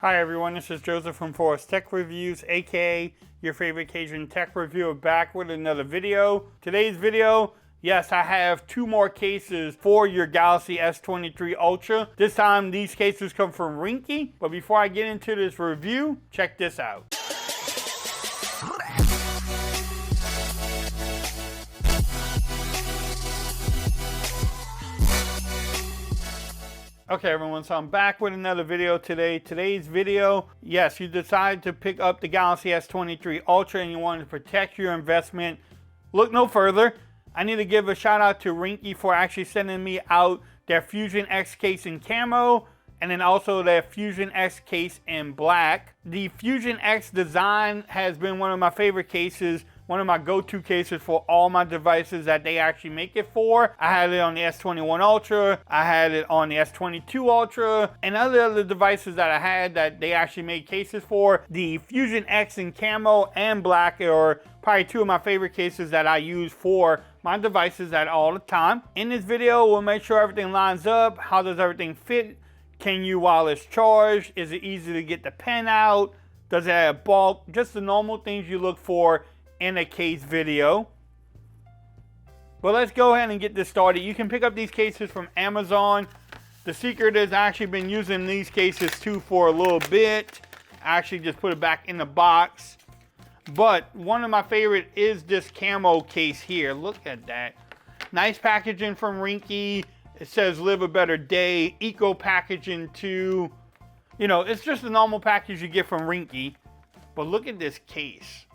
Hi everyone, this is Joseph from Forest Tech Reviews, aka your favorite Cajun tech reviewer, back with another video. Today's video, yes, I have two more cases for your Galaxy S23 Ultra. This time these cases come from Ringke, but before I get into this review, check this out. Okay everyone, so I'm back with another video today. Today's video, yes, you decided to pick up the Galaxy S23 Ultra and you wanted to protect your investment. Look no further. I need to give a shout out to Ringke for actually sending me out their Fusion X case in camo and then also their Fusion X case in black. The Fusion X design has been one of my favorite cases, one of my go-to cases for all my devices that they actually make it for. I had it on the S21 Ultra, I had it on the S22 Ultra, and other devices that I had that they actually made cases for. The Fusion X in camo and black are probably two of my favorite cases that I use for my devices at all the time. In this video, we'll make sure everything lines up. How does everything fit? Can you wireless charge? Is it easy to get the pen out? Does it have bulk? Just the normal things you look for in a case video. But let's go ahead and get this started. You can pick up these cases from Amazon. The secret is I actually been using these cases too for a little bit. I actually just put it back in the box. But one of my favorite is this camo case here. Look at that. Nice packaging from Ringke. It says live a better day. Eco packaging too. You know, it's just a normal package you get from Ringke. But look at this case.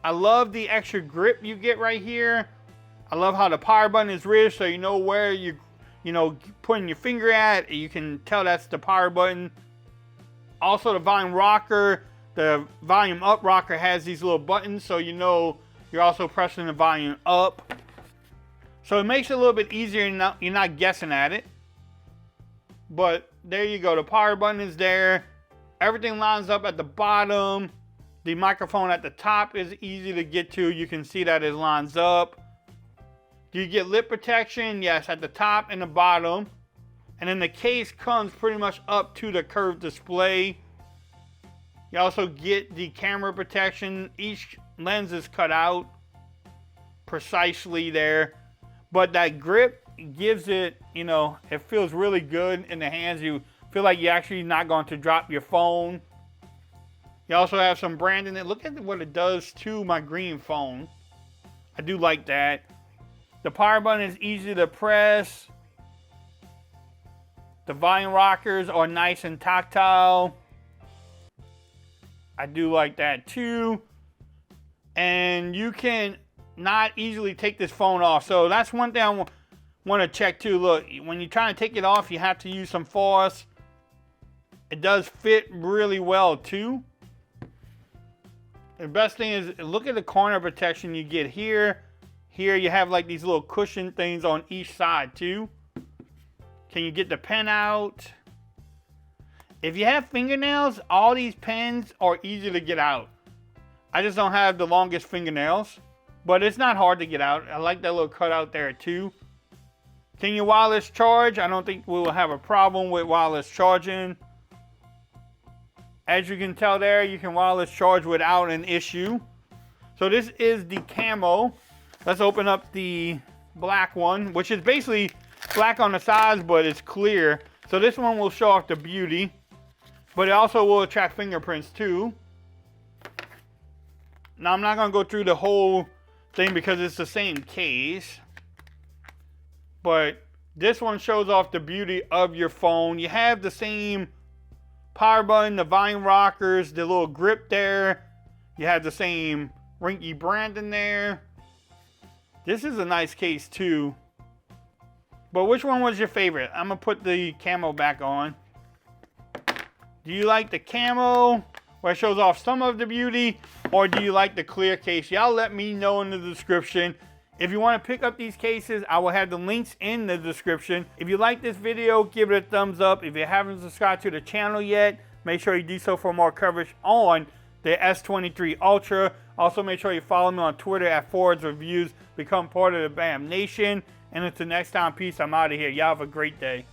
I love the extra grip you get right here. I love how the power button is ridged so you know where you putting your finger at. You can tell that's the power button. Also the volume rocker, the volume up rocker has these little buttons so you know you're also pressing the volume up. So it makes it a little bit easier and you're not guessing at it. But there you go, the power button is there. Everything lines up at the bottom. The microphone at the top is easy to get to. You can see that it lines up. Do you get lip protection? Yes, at the top and the bottom. And then the case comes pretty much up to the curved display. You also get the camera protection. Each lens is cut out precisely there. But that grip gives it, it feels really good in the hands. You feel like you're actually not going to drop your phone. You also have some branding. Look at what it does to my green phone. I do like that. The power button is easy to press. The volume rockers are nice and tactile. I do like that too. And you can not easily take this phone off. So that's one thing I want to check too. Look, when you're trying to take it off, you have to use some force. It does fit really well too. The best thing is, look at the corner protection you get here. Here you have like these little cushion things on each side too. Can you get the pen out? If you have fingernails, all these pens are easy to get out. I just don't have the longest fingernails, but it's not hard to get out. I like that little cutout there too. Can you wireless charge? I don't think we will have a problem with wireless charging. As you can tell there, you can wireless charge without an issue. So this is the camo. Let's open up the black one, which is basically black on the sides, but it's clear. So this one will show off the beauty, but it also will attract fingerprints too. Now I'm not gonna go through the whole thing because it's the same case, but this one shows off the beauty of your phone. You have the same power button, the volume rockers, the little grip there. You have the same Ringke brand in there. This is a nice case too. But which one was your favorite? I'm gonna put the camo back on. Do you like the camo where it shows off some of the beauty, or do you like the clear case? Y'all let me know in the description. If you want to pick up these cases, I will have the links in the description. If you like this video, give it a thumbs up. If you haven't subscribed to the channel yet, make sure you do so for more coverage on the S23 Ultra. Also, make sure you follow me on Twitter at Forwards Reviews. Become part of the BAM Nation. And until next time, peace. I'm out of here. Y'all have a great day.